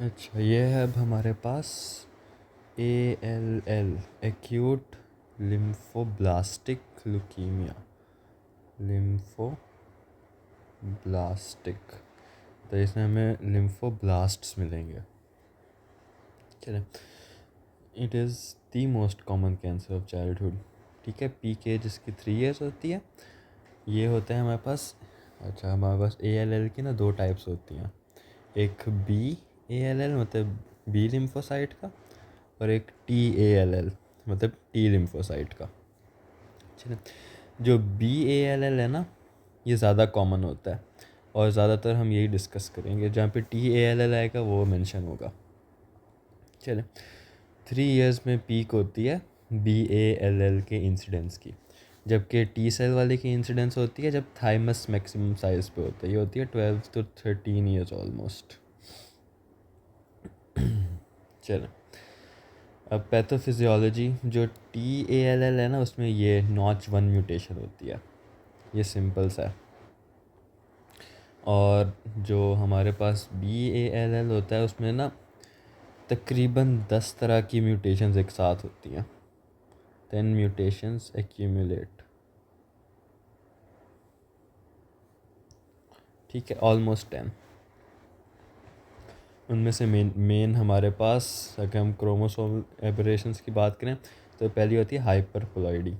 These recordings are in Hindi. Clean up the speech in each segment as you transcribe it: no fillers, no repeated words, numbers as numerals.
अच्छा, ये है अब हमारे पास ALL, acute lymphoblastic leukaemia. Lymphoblastic, तो इसमें हमें लिम्फोब्लास्ट्स मिलेंगे। चलें, it is the most common cancer of childhood. ठीक है, पीक एज इसकी 3 ईयर्स होती है। ये होता है हमारे पास, अच्छा हमारे पास ALL की ना 2 टाइप्स होती हैं। एक BALL मतलब बी लिम्फोसाइट का, और एक TALL मतलब टी लिम्फोसाइट का। चलिए, जो BALL है ना, ये ज़्यादा कॉमन होता है और ज़्यादातर हम यही डिस्कस करेंगे। जहाँ पे TALL आएगा वो मेंशन होगा। चलिए, 3 इयर्स में पीक होती है BALL के इंसिडेंस की, जबकि टी सेल वाले की इंसिडेंस होती है जब थाइमस मैक्सिमम साइज़ पे होता है। ये होती है 12 to 13 ईयर्स ऑलमोस्ट। चलो, अब पैथोफिजियोलॉजी, जो TALL है ना, उसमें ये नॉच 1 म्यूटेशन होती है। ये सिंपल सा है। और जो हमारे पास BALL होता है उसमें ना तकरीबन 10 तरह की म्यूटेशंस एक साथ होती हैं। 10 म्यूटेशंस एक्यूमुलेट। ठीक है, ऑलमोस्ट 10। उनमें से मेन हमारे पास, अगर हम क्रोमोसोम एबरेशंस की बात करें, तो पहली होती है हाइपरप्लॉइडी,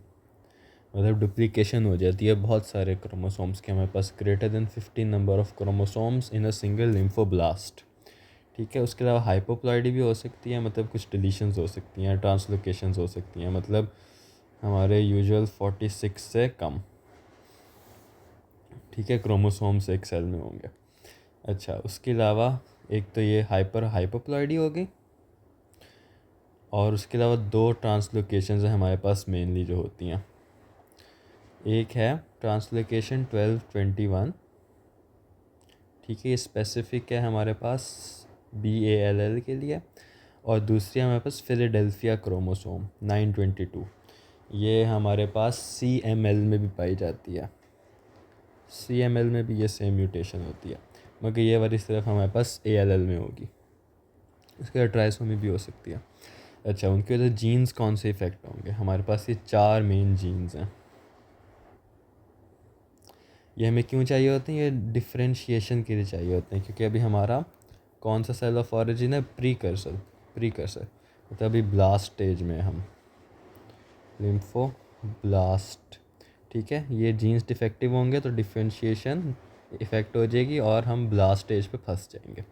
मतलब डुप्लीकेशन हो जाती है बहुत सारे क्रोमोसोम्स के। हमारे पास greater than 15 number of chromosomes in a single lymphoblast. ठीक है, उसके अलावा हाइपोप्लॉइडी भी हो सकती है, मतलब कुछ डिलीशंस हो सकती हैं, ट्रांसलोकेशंस हो सकती हैं, मतलब हमारे यूजुअल 46 से कम। ठीक है, क्रोमोसोम्स एक सेल में होंगे। अच्छा, उसके अलावा एक तो ये हाइपोप्लॉइडी हो गई, और उसके अलावा 2 ट्रांसलोकेशंस हैं हमारे पास मेनली जो होती हैं। एक है ट्रांसलोकेशन 1221। ठीक है, ये स्पेसिफिक है हमारे पास BALL के लिए। और दूसरी हमारे पास फिलाडेल्फिया क्रोमोसोम 922। ये हमारे पास CML में भी पाई जाती है। CML में भी ये सेम म्यूटेशन होती है, मगर ये वाली सिर्फ हमारे पास ALL में होगी। इसके बाद ट्राइसोमी भी हो सकती है। अच्छा, उनके तो जीन्स कौन से इफ़ेक्ट होंगे? हमारे पास ये 4 मेन जीन्स हैं। ये हमें क्यों चाहिए होते हैं? ये डिफरेंशिएशन के लिए चाहिए होते हैं, क्योंकि अभी हमारा कौन सा सेल ऑफ ऑरिजिन है? प्रीकर्सर, मतलब अभी ब्लास्ट स्टेज में हम, लिम्फो ब्लास्ट। ठीक है, ये जीन्स डिफेक्टिव होंगे तो डिफरेंशिएशन इफ़ेक्ट हो जाएगी और हम ब्लास्ट स्टेज पे फंस जाएंगे।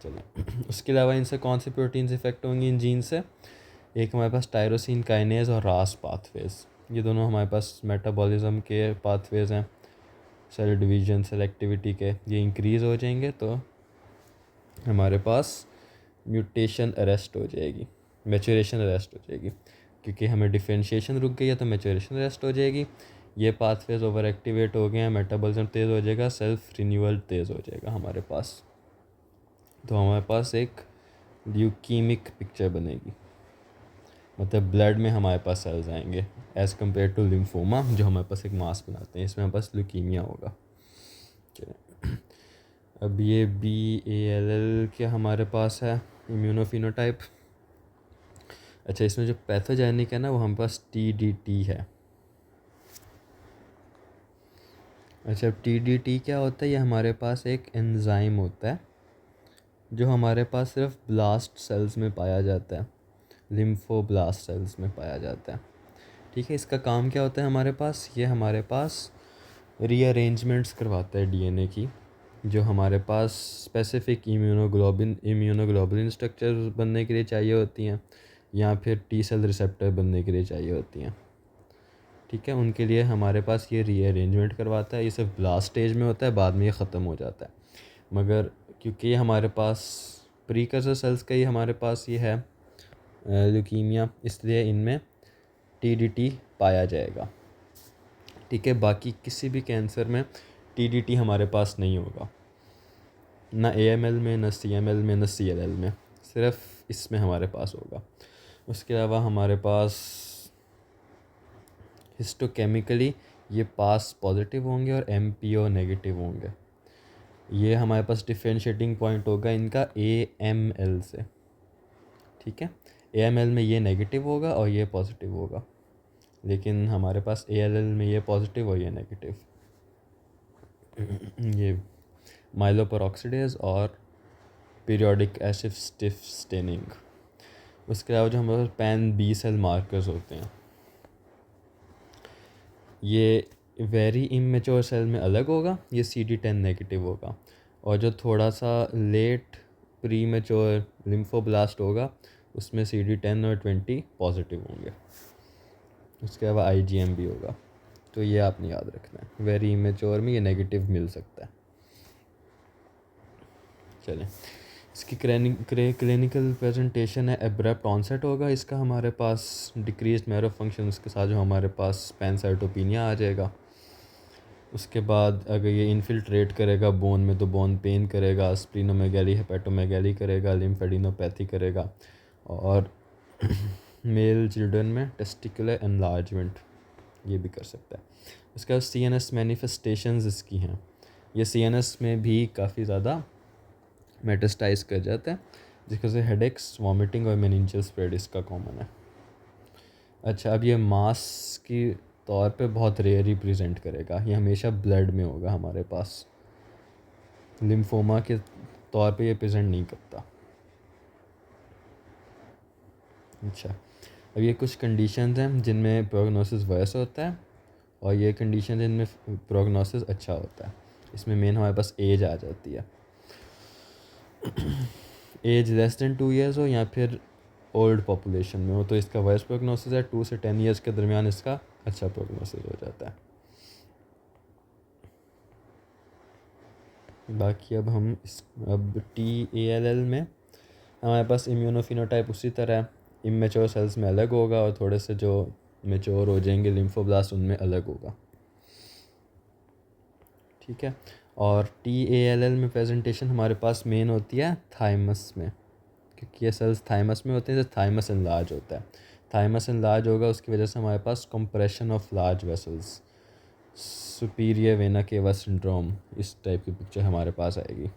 चलो, उसके अलावा इनसे कौन सी प्रोटीन्स इफेक्ट होंगी इन जीन से? एक हमारे पास टायरोसिन काइनेज और रास पाथवेज। ये दोनों हमारे पास मेटाबॉलिज्म के पाथवेज हैं। सेल डिवीजन, सेलेक्टिविटी के, ये इंक्रीज़ हो जाएंगे तो हमारे पास म्यूटेशन अरेस्ट हो जाएगी, मैचुरेशन अरेस्ट हो जाएगी। क्योंकि हमें डिफरेंशिएशन रुक गई है तो मैचुरेशन अरेस्ट हो जाएगी। ये पाथवेज ओवर एक्टिवेट हो गए हैं, मेटाबॉलिज्म तेज़ हो जाएगा, सेल्फ रिन्यूअल तेज़ हो जाएगा हमारे पास। तो हमारे पास एक ल्यूकीमिक पिक्चर बनेगी, मतलब ब्लड में हमारे पास सेल्स आएंगे एज़ कम्पेयर टू लिम्फोमा, जो हमारे पास एक मास बनाते हैं। इसमें हमारे पास ल्यूकीमिया होगा। चलिए, अब ये BALL क्या हमारे पास है? इम्यूनोफिनोटाइप। अच्छा, इसमें जो पैथोजेनिक है ना, वो हमारे पास TDT है। अच्छा, अब TDT क्या होता है? ये हमारे पास एक एंजाइम होता है जो हमारे पास सिर्फ ब्लास्ट सेल्स में पाया जाता है, लिम्फोब्लास्ट सेल्स में पाया जाता है। ठीक है, इसका काम क्या होता है हमारे पास? ये हमारे पास रीअरेंजमेंट्स करवाता है DNA की, जो हमारे पास स्पेसिफिक इम्यूनोग्लोबुलिन स्ट्रक्चर बनने के लिए चाहिए होती हैं, या फिर T सेल रिसेप्टर बनने के लिए चाहिए होती हैं। ठीक है, उनके लिए हमारे पास ये रीअरेंजमेंट करवाता है। ये सिर्फ ब्लास्ट स्टेज में होता है, बाद में ये ख़त्म हो जाता है। मगर क्योंकि ये हमारे पास प्रीकर्सर सेल्स का ही हमारे पास ये है ल्यूकीमिया, इसलिए इनमें TDT पाया जाएगा। ठीक है, बाकी किसी भी कैंसर में TDT हमारे पास नहीं होगा, ना AML में, ना CML में, ना CLL में, सिर्फ इसमें हमारे पास होगा। उसके अलावा हमारे पास हिस्टोकेमिकली ये पास पॉजिटिव होंगे और MPO नेगेटिव होंगे। ये हमारे पास डिफरेंशिएटिंग पॉइंट होगा इनका AML से, ठीक है। AML में ये नेगेटिव होगा और ये पॉजिटिव होगा, लेकिन हमारे पास ALL में ये पॉजिटिव और ये नेगेटिव। ये माइलोपेरोक्सीडेज और पीरियोडिक एसिटिव स्टेनिंग। उसके अलावा जो हमारे पास पैन बी सेल मार्कर्स होते हैं, ये वेरी इमेच्योर सेल में अलग होगा, ये CD10 नेगेटिव होगा, और जो थोड़ा सा लेट प्री मेच्योर लिम्फोब्लास्ट होगा उसमें CD10 और 20 पॉजिटिव होंगे। उसके अलावा IgM भी होगा, तो ये आपने याद रखना है। वेरी इमेच्योर में ये नेगेटिव मिल सकता है। चलें, इसकी क्लिनिकल प्रेजेंटेशन है एब्रप्ट ऑनसेट होगा इसका, हमारे पास डिक्रीज मैरो फंक्शन, उसके साथ जो हमारे पास पैनसाइटोपिनिया आ जाएगा। उसके बाद अगर ये इन्फिल्ट्रेट करेगा बोन में तो बोन पेन करेगा, स्प्लीनोमेगैली हेपेटोमेगैली करेगा, लिम्फेडिनोपैथी करेगा, और मेल चिल्ड्रन में टेस्टिकुलर एनलार्जमेंट ये भी कर सकता है। उसके बाद CNS मैनिफेस्टेशंस इसकी हैं, ये CNS में भी काफ़ी ज़्यादा मेटास्टाइज कर जाता है, जिसके से हेडेक्स, वॉमिटिंग और मेनिंजियल स्प्रेड इसका कॉमन है। अच्छा, अब ये मास की तौर पे बहुत रेयर ही प्रेजेंट करेगा, ये हमेशा ब्लड में होगा हमारे पास, लिम्फोमा के तौर पे ये प्रेजेंट नहीं करता। अच्छा, अब ये कुछ कंडीशंस हैं जिनमें प्रोग्नोसिस वर्स होता है, और ये कंडीशन जिनमें प्रोग्नोसिस अच्छा होता है। इसमें मेन हमारे पास एज आ जाती है, एज लेस देन 2 ईयर्स हो या फिर ओल्ड पॉपुलेशन में हो तो इसका वर्स प्रोग्नोसिस है। 2 से 10 ईयर्स के दरमियान इसका अच्छा प्रोग्नोसिस हो जाता है। बाकी अब TALL में हमारे पास इम्यूनोफिनोटाइप उसी तरह है, इमेच्योर सेल्स में अलग होगा और थोड़े से जो मेच्योर हो जाएंगे लिम्फोब्लास्ट उनमें अलग होगा, ठीक है। और TALL में प्रेजेंटेशन हमारे पास मेन होती है थाइमस में, क्योंकि ये सेल्स थाइमस में होते हैं, जैसे थाइमस एनलार्ज होता है। थाइमस एनलार्ज होगा उसकी वजह से हमारे पास compression of large vessels, superior vena cava syndrome, इस टाइप की पिक्चर हमारे पास आएगी।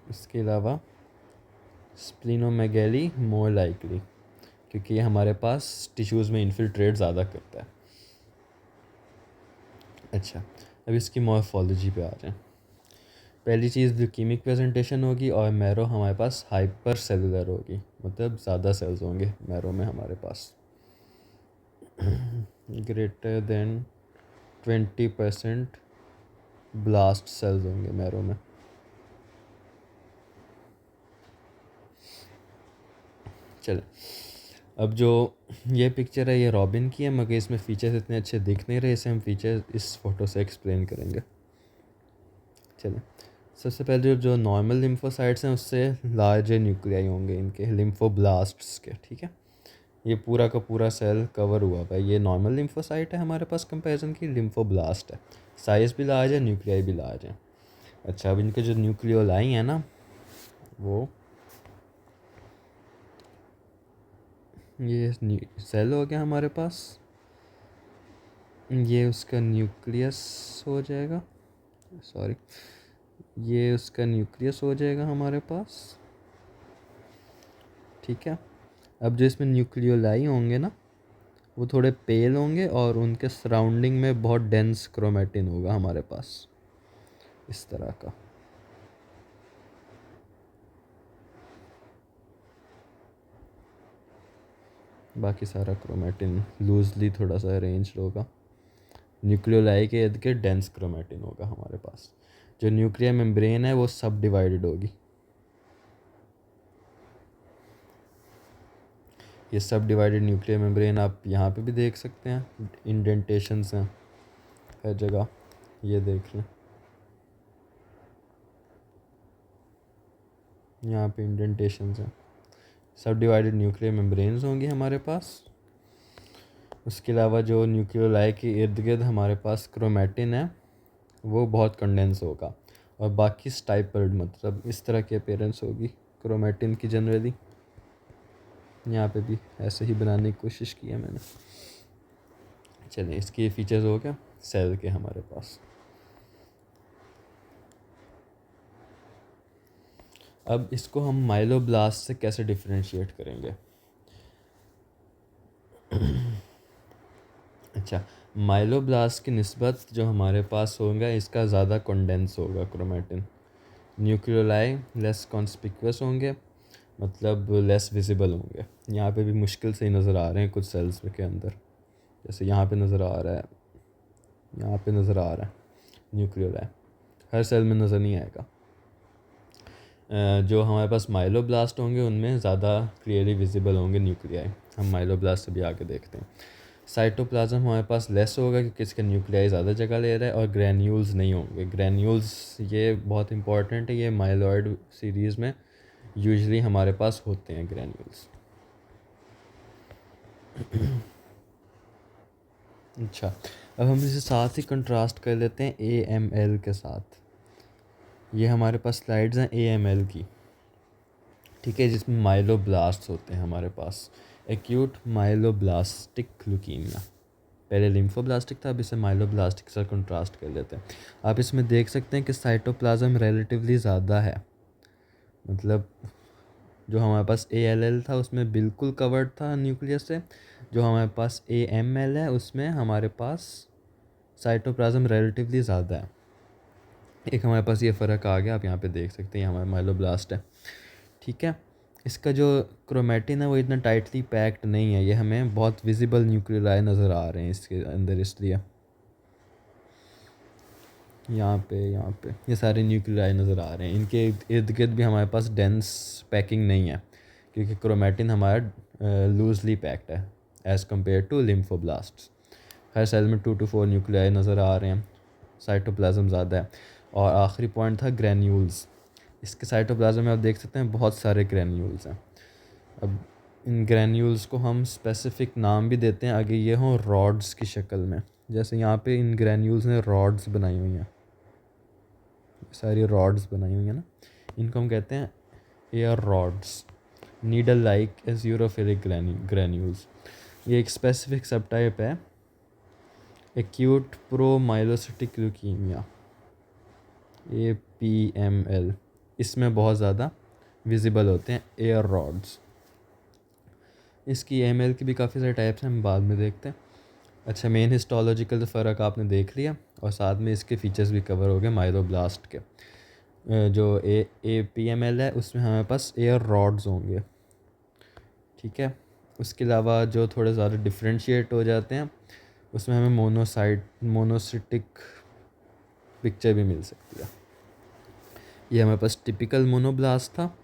इसके अलावा स्प्लीनोमेगैली मोर लाइकली, क्योंकि ये हमारे पास टिश्यूज़ में इन्फिल्ट्रेट ज़्यादा करता है। अच्छा, अब इसकी मॉर्फोलॉजी पे आ जाएं। पहली चीज़ ल्यूकीमिक प्रेजेंटेशन होगी, और मैरो हमारे पास हाइपर सेलुलर होगी, मतलब ज़्यादा सेल्स होंगे मैरो में हमारे पास, ग्रेटर देन 20% ब्लास्ट सेल्स होंगे मैरो में। चलो, अब जो ये पिक्चर है ये रॉबिन की है, मगर इसमें फ़ीचर्स इतने अच्छे दिख नहीं रहे, इसे हम फीचर्स इस फ़ोटो से एक्सप्लेन करेंगे। चलें, सबसे पहले जो नॉर्मल लिम्फोसाइट्स हैं उससे लार्जर न्यूक्लियाई होंगे इनके, लिम्फोब्लास्ट्स के, ठीक है। ये पूरा का पूरा सेल कवर हुआ हुआ है, ये नॉर्मल लिम्फोसाइट है हमारे पास, कंपैरिजन की लिम्फोब्लास्ट है, साइज़ भी लार्ज है, न्यूक्लियाई भी लार्ज है। अच्छा, अब इनके जो न्यूक्लियोलाई हैं ना, वो ये सेल हो गया हमारे पास, ये उसका न्यूक्लियस हो जाएगा, सॉरी, ये उसका न्यूक्लियस हो जाएगा हमारे पास, ठीक है। अब जो इसमें न्यूक्लियोलाई होंगे ना वो थोड़े पेल होंगे, और उनके सराउंडिंग में बहुत डेंस क्रोमेटिन होगा हमारे पास, इस तरह का। बाकी सारा क्रोमेटिन लूजली थोड़ा सा अरेंज्ड होगा, न्यूक्लियोलाई के इर्द गिर्द डेंस क्रोमेटिन होगा हमारे पास। जो न्यूक्लियर मेम्ब्रेन है वो सब डिवाइडेड होगी, ये सब डिवाइडेड न्यूक्लियर मेम्ब्रेन आप यहाँ पे भी देख सकते हैं, इंडेंटेशंस हैं हर जगह, ये देख लें, यहाँ पे इंडेंटेशंस हैं, सब डिवाइडेड न्यूक्लियर मेम्ब्रेन्स होंगी हमारे पास। उसके अलावा जो न्यूक्लियोलाई के इर्द गिर्द हमारे पास क्रोमेटिन है वो बहुत कंडेंस होगा, और बाकी स्टाइपर्ड, मतलब इस तरह की अपीयरेंस होगी क्रोमेटिन की जनरली। यहाँ पे भी ऐसे ही बनाने की कोशिश की है मैंने। चलिए, इसके फीचर्स हो गया सेल के हमारे पास। अब इसको हम माइलोब्लास्ट से कैसे डिफरेंशिएट करेंगे? अच्छा, माइलोब्लास्ट की निस्बत जो हमारे पास होगा इसका ज़्यादा कंडेंस होगा क्रोमेटिन। न्यूक्लियोलाई लेस कॉन्स्पिक्यूअस होंगे, मतलब लेस विजिबल होंगे। यहाँ पे भी मुश्किल से ही नज़र आ रहे हैं कुछ सेल्स के अंदर, जैसे यहाँ पे नज़र आ रहा है, यहाँ पे नज़र आ रहा है न्यूक्लियोलाई, हर सेल में नज़र नहीं आएगा। जो हमारे पास माइलोब्लास्ट होंगे उनमें ज़्यादा क्लियरली विजिबल होंगे न्यूक्लियाई। हम माइलोब्लास्ट से भी आगे देखते हैं। साइटोप्लाज्म हमारे पास लेस होगा क्योंकि इसका न्यूक्लियाई ज़्यादा जगह ले रहा है, और ग्रैन्यूल्स नहीं होंगे। ग्रैन्यूल्स ये बहुत इंपॉर्टेंट है, ये माइलॉइड सीरीज़ में यूजुअली हमारे पास होते हैं ग्रैन्यूल्स। अच्छा, अब हम इसे साथ ही कंट्रास्ट कर लेते हैं AML के साथ। ये हमारे पास स्लाइड्स हैं AML की, ठीक है, जिसमें माइलोब्लास्ट होते हैं हमारे पास। एक्यूट माइलोब्लास्टिक ल्यूकीमिया, पहले लिम्फोब्लास्टिक था, अब इसे माइलोब्लास्टिक के साथ कंट्रास्ट कर लेते हैं। आप इसमें देख सकते हैं कि साइटोप्लाज्म रिलेटिवली ज़्यादा है, मतलब जो हमारे पास ALL था उसमें बिल्कुल कवर्ड था न्यूक्लियस से, जो हमारे पास AML है उसमें हमारे पास साइटोप्लाज्म रिलेटिवली ज़्यादा है। एक हमारे पास ये फ़र्क आ गया, आप यहाँ पे देख सकते हैं, हमारा माइलोब्लास्ट है, ठीक है। इसका जो क्रोमेटिन है वो इतना टाइटली पैक्ड नहीं है, ये हमें बहुत विजिबल न्यूक्लियाई नज़र आ रहे हैं इसके अंदर, इसलिए यहाँ पे ये सारे न्यूक्लियाई नज़र आ रहे हैं। इनके इर्द गिर्द भी हमारे पास डेंस पैकिंग नहीं है, क्योंकि क्रोमेटिन हमारा लूजली पैक्ड है एज़ कम्पेयर टू लिम्फोब्लास्ट। हर सेल में 2 to 4 न्यूक्लियाई नज़र आ रहे हैं, साइटोप्लाज्म ज़्यादा है। और आखिरी पॉइंट था ग्रैन्यूल्स। इसके साइटोप्लाज्म में आप देख सकते हैं बहुत सारे ग्रैन्यूल्स हैं। अब इन ग्रैन्यूल्स को हम स्पेसिफिक नाम भी देते हैं अगर ये हों रॉड्स की शक्ल में, जैसे यहाँ पे इन ग्रैन्यूल्स ने रॉड्स बनाई हुई हैं, सारी रॉड्स बनाई हुई हैं ना, इनको हम कहते हैं Auer rods, needle like azurophilic granules. ये एक स्पेसिफिक सब टाइप है एक्यूट प्रोमाइलोसिटिक ल्यूकीमिया, APML। इसमें बहुत ज़्यादा विजिबल होते हैं एयर रॉड्स। इसकी AML की भी काफ़ी सारे टाइप्स हैं, हम बाद में देखते हैं। अच्छा, मेन हिस्टोलॉजिकल फ़र्क आपने देख लिया, और साथ में इसके फीचर्स भी कवर हो गए माइलोब्लास्ट के। जो APML है उसमें हमारे पास एयर रॉड्स होंगे, ठीक है। उसके अलावा जो थोड़े ज़्यादा डिफ्रेंशिएट हो जाते हैं उसमें हमें मोनोसिटिक पिक्चर भी मिल सकती है। ये हमारे पास टिपिकल मोनोब्लास्ट था,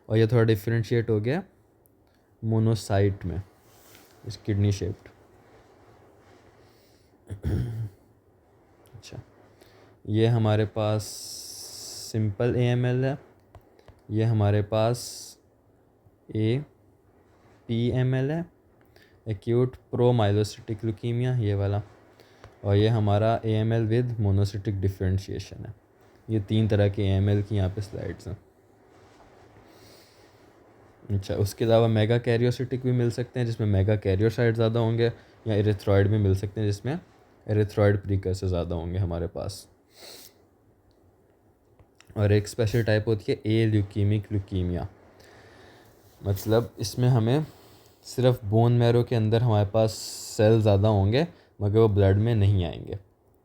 और ये थोड़ा डिफ्रेंशिएट हो गया मोनोसाइट में, इस किडनी शेप्ड। अच्छा, ये हमारे पास सिंपल AML है, ये हमारे पास APML है, एक्यूट प्रोमाइलोसिटिक ल्यूकीमिया ये वाला, और ये हमारा AML विद मोनोसिटिक डिफरेंशिएशन है। ये 3 तरह के AML की यहाँ पे स्लाइड्स हैं। अच्छा, उसके अलावा मेगा कैरियोसिटिक भी मिल सकते हैं जिसमें मेगा कैरियोसाइट ज़्यादा होंगे, या एरिथ्रॉइड भी मिल सकते हैं जिसमें एरिथ्रॉइड प्रीकर्सर ज़्यादा होंगे हमारे पास। और एक स्पेशल टाइप होती है ए ल्यूकीमिक ल्यूकीमिया, मतलब इसमें हमें सिर्फ बोन मैरो के अंदर हमारे पास सेल ज़्यादा होंगे मगर वो ब्लड में नहीं आएंगे।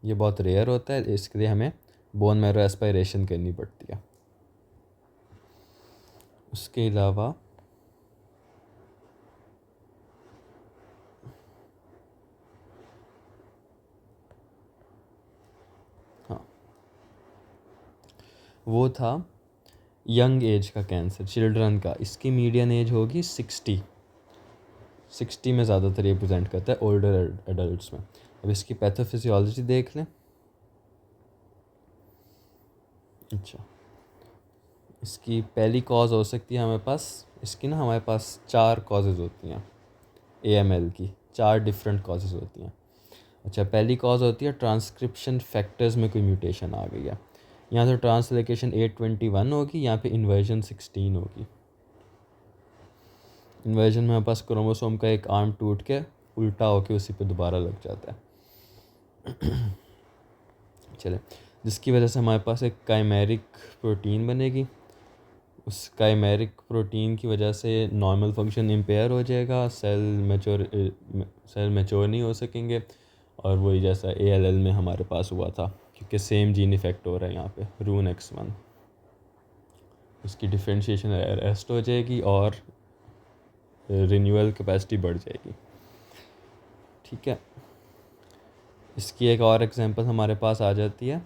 ये बहुत रेयर होता है, इसके लिए हमें बोन मैरो एस्पायरेशन करनी पड़ती है। उसके अलावा हाँ, वो था यंग एज का कैंसर, चिल्ड्रन का। इसकी मीडियन एज होगी 60 में ज़्यादातर ये प्रेजेंट करता है ओल्डर एडल्ट्स में। अब इसकी पैथोफिजियोलॉजी देख लें। अच्छा, इसकी पहली कॉज हो सकती है हमारे पास, इसकी ना हमारे पास 4 कॉजेज़ होती हैं AML की, 4 डिफरेंट कॉजेज़ होती हैं। अच्छा, पहली कॉज होती है ट्रांसक्रिप्शन फैक्टर्स में कोई म्यूटेशन आ गई है। यहाँ से ट्रांसलोकेशन 821 होगी, यहाँ पे इन्वर्जन 16 होगी। इन्वर्जन में हमारे पास क्रोमोसोम का एक आर्म टूट के उल्टा होके उसी पे दोबारा लग जाता है। चले, जिसकी वजह से हमारे पास एक काइमेरिक प्रोटीन बनेगी, उस काइमेरिक प्रोटीन की वजह से नॉर्मल फंक्शन इम्पेयर हो जाएगा, सेल मैच्योर नहीं हो सकेंगे, और वही जैसा ALL में हमारे पास हुआ था, क्योंकि सेम जीन इफ़ेक्ट हो रहा है यहाँ पे RUNX1। उसकी डिफ्रेंशिएशन अरेस्ट हो जाएगी और रिन्यूअल कैपेसिटी बढ़ जाएगी। ठीक है, इसकी एक और एग्जांपल हमारे पास आ जाती है,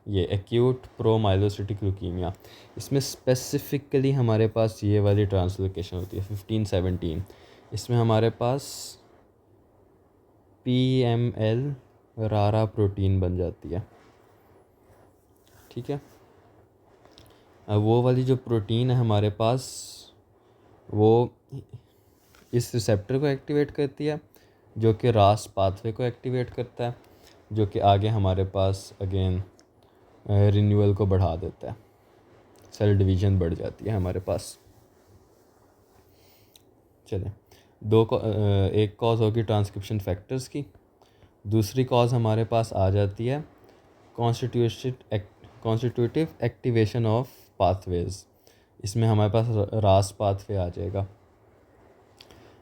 ये एक्यूट प्रोमाइलोसिटिक ल्यूकीमिया। इसमें स्पेसिफिकली हमारे पास ये वाली ट्रांसलोकेशन होती है 15-17। इसमें हमारे पास PML रारा प्रोटीन बन जाती है। ठीक है, अब वो वाली जो प्रोटीन है हमारे पास, वो इस रिसेप्टर को एक्टिवेट करती है, जो कि रास पाथवे को एक्टिवेट करता है, जो कि आगे हमारे पास अगेन रिन्यूअल को बढ़ा देता है, सेल डिवीज़न बढ़ जाती है हमारे पास। चलें, एक कॉज होगी ट्रांसक्रिप्शन फैक्टर्स की, दूसरी कॉज हमारे पास आ जाती है कॉन्स्टिट्यूटिव एक्टिवेशन ऑफ पाथवेज। इसमें हमारे पास रास पाथवे आ जाएगा।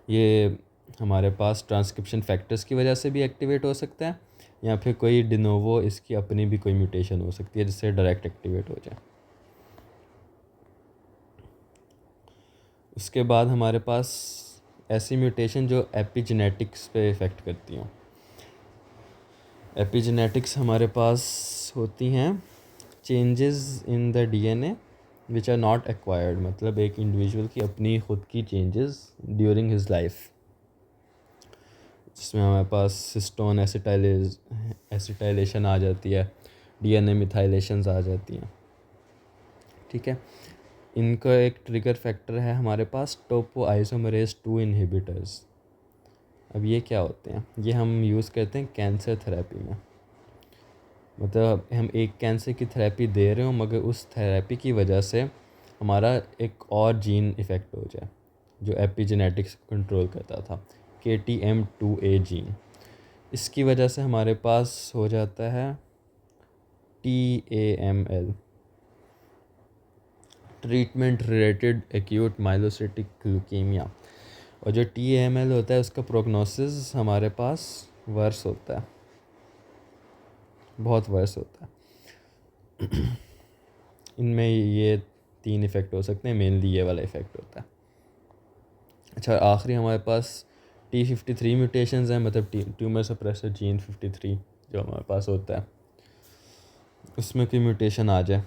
ये हमारे पास ट्रांसक्रिप्शन फैक्टर्स की वजह से भी एक्टिवेट हो सकता है, या फिर कोई डिनोवो इसकी अपनी भी कोई म्यूटेशन हो सकती है जिससे डायरेक्ट एक्टिवेट हो जाए। उसके बाद हमारे पास ऐसी म्यूटेशन जो एपिजेनेटिक्स पे इफ़ेक्ट करती हों। एपिजेनेटिक्स हमारे पास होती हैं changes in the DNA which are not acquired, मतलब एक इंडिविजुअल की अपनी खुद की चेंजेस ड्यूरिंग हिज लाइफ, जिसमें हमारे पास सिस्टोन एसिटाइलेशन आ जाती है, DNA मिथाइलेशंस आ जाती हैं। ठीक है, इनका एक ट्रिगर फैक्टर है हमारे पास टोपोआइसोमरेज 2 इनहिबिटर्स। अब ये क्या होते हैं, ये हम यूज़ करते हैं कैंसर थेरेपी में। मतलब हम एक कैंसर की थेरेपी दे रहे हो, मगर उस थेरेपी की वजह से हमारा एक और जीन इफ़ेक्ट हो जाए जो एपिजेनेटिक्स को कंट्रोल करता था, KTM2A जीन। इसकी वजह से हमारे पास हो जाता है TAML, treatment related acute myelocytic leukaemia. और जो TAML होता है उसका प्रोग्नोसिस हमारे पास वर्स होता है, बहुत वर्स होता है। इनमें ये 3 इफ़ेक्ट हो सकते हैं, मेनली ये वाला इफ़ेक्ट होता है। अच्छा, आखिरी हमारे पास T53 म्यूटेशंस हैं, मतलब ट्यूमर सप्रेसर जीन 53 जो हमारे पास होता है, उसमें कोई म्यूटेशन आ जाए,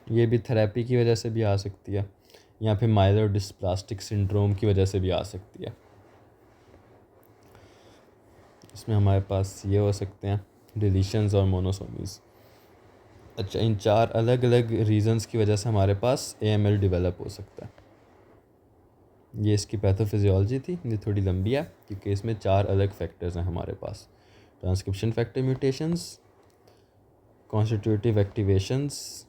ये भी थेरेपी की वजह से भी आ सकती है, या फिर माइलोडिस्प्लास्टिक सिंड्रोम की वजह से भी आ सकती है। इसमें हमारे पास ये हो सकते हैं डिलीशंस और मोनोसोमीज़। अच्छा, इन 4 अलग अलग रीज़न्स की वजह से हमारे पास AML डेवलप हो सकता है। ये इसकी पैथोफिजियोलॉजी थी, ये थोड़ी लंबी है क्योंकि इसमें 4 अलग फैक्टर्स हैं हमारे पास, transcription factor mutations, constitutive activations,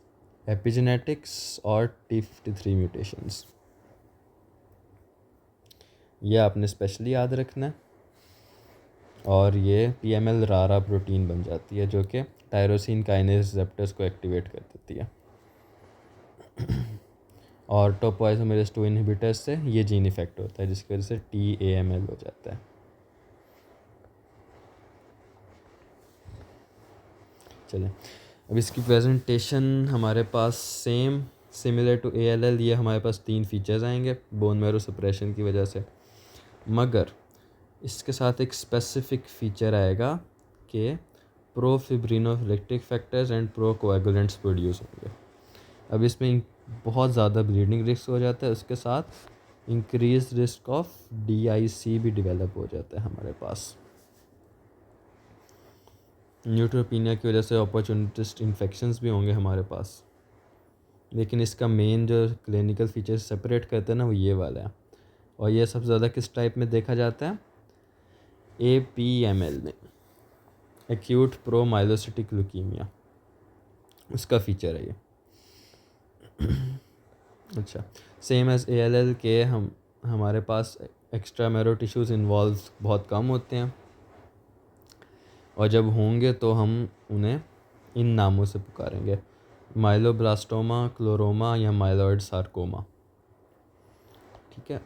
epigenetics और T53 म्यूटेशंस। ये आपने स्पेशली याद रखना है। और ये PML रारा प्रोटीन बन जाती है जो कि टायरोसिन काइनेज रिसेप्टर्स को एक्टिवेट कर देती है, और टोपोआइसोमेरेज 2 इनहिबिटर्स से ये जीन इफेक्ट होता है जिसकी वजह से TAML हो जाता है। चलें, अब इसकी प्रेजेंटेशन हमारे पास सिमिलर टू ALL, ये हमारे पास 3 फीचर्स आएंगे बोन मैरो सप्रेशन की वजह से, मगर इसके साथ एक स्पेसिफिक फ़ीचर आएगा कि प्रोफिब्रिनोलिटिक फैक्टर्स एंड प्रोकोएगुलेंट्स प्रोड्यूस होंगे। अब इसमें बहुत ज़्यादा ब्लीडिंग रिस्क हो जाता है, उसके साथ इंक्रीज रिस्क ऑफ DIC भी डेवलप हो जाता है हमारे पास। न्यूट्रोपीनिया की वजह से अपॉर्चुनिटिस्ट इन्फेक्शंस भी होंगे हमारे पास, लेकिन इसका मेन जो क्लिनिकल फीचर सेपरेट करता है ना, वो ये वाला है। और ये सबसे ज़्यादा किस टाइप में देखा जाता है, APML में, एक्यूट प्रोमाइलोसिटिक ल्यूकीमिया, उसका फीचर है ये। अच्छा, सेम एज ALL के हमारे पास एक्स्ट्रा मैरो टिश्यूज़ इन्वॉल्व बहुत कम होते हैं, और जब होंगे तो हम उन्हें इन नामों से पुकारेंगे, माइलोब्लास्टोमा, क्लोरोमा या माइलॉइड सार्कोमा। ठीक है,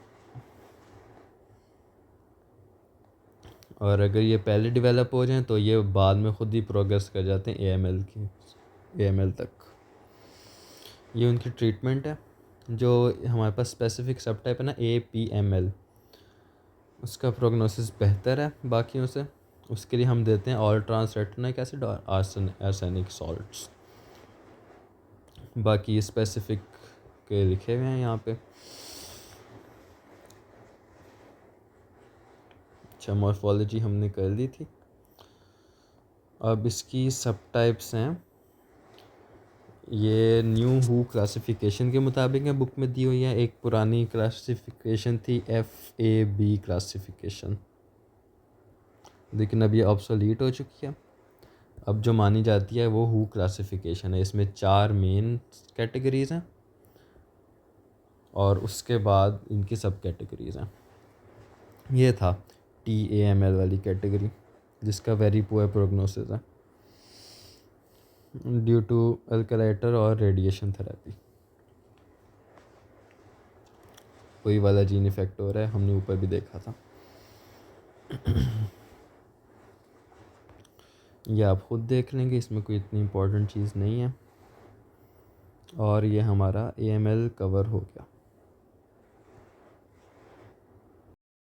और अगर ये पहले डेवलप हो जाएं तो ये बाद में ख़ुद ही प्रोग्रेस कर जाते हैं AML तक। ये उनकी ट्रीटमेंट है। जो हमारे पास स्पेसिफिक सब टाइप है ना APML, उसका प्रोग्नोसिस बेहतर है बाकियों से। उसके लिए हम देते हैं ऑल ट्रांस रेटिनोइक एसिड और आर्सेनिक सॉल्ट्स। बाकी स्पेसिफिक के लिखे हुए हैं यहाँ पे। अच्छा, मॉर्फोलॉजी हमने कर ली थी। अब इसकी सब टाइप्स हैं। ये न्यू हू क्लासिफिकेशन के मुताबिक है, बुक में दी हुई है। एक पुरानी क्लासिफिकेशन थी FAB क्लासिफिकेशन, लेकिन अब ये ऑब्सोलीट हो चुकी है। अब जो मानी जाती है वो हू क्लासिफिकेशन है। इसमें 4 मेन कैटेगरीज़ हैं और उसके बाद इनकी सब कैटेगरीज़ हैं। ये था TAML वाली कैटेगरी, जिसका वेरी पुअर प्रोग्नोसिस है ड्यू टू अल्कलाइटर और रेडिएशन थेरेपी। कोई वाला जीन इफेक्ट हो रहा है, हमने ऊपर भी देखा था। ये आप ख़ुद देख लेंगे, इसमें कोई इतनी इम्पोर्टेंट चीज़ नहीं है। और ये हमारा AML कवर हो गया।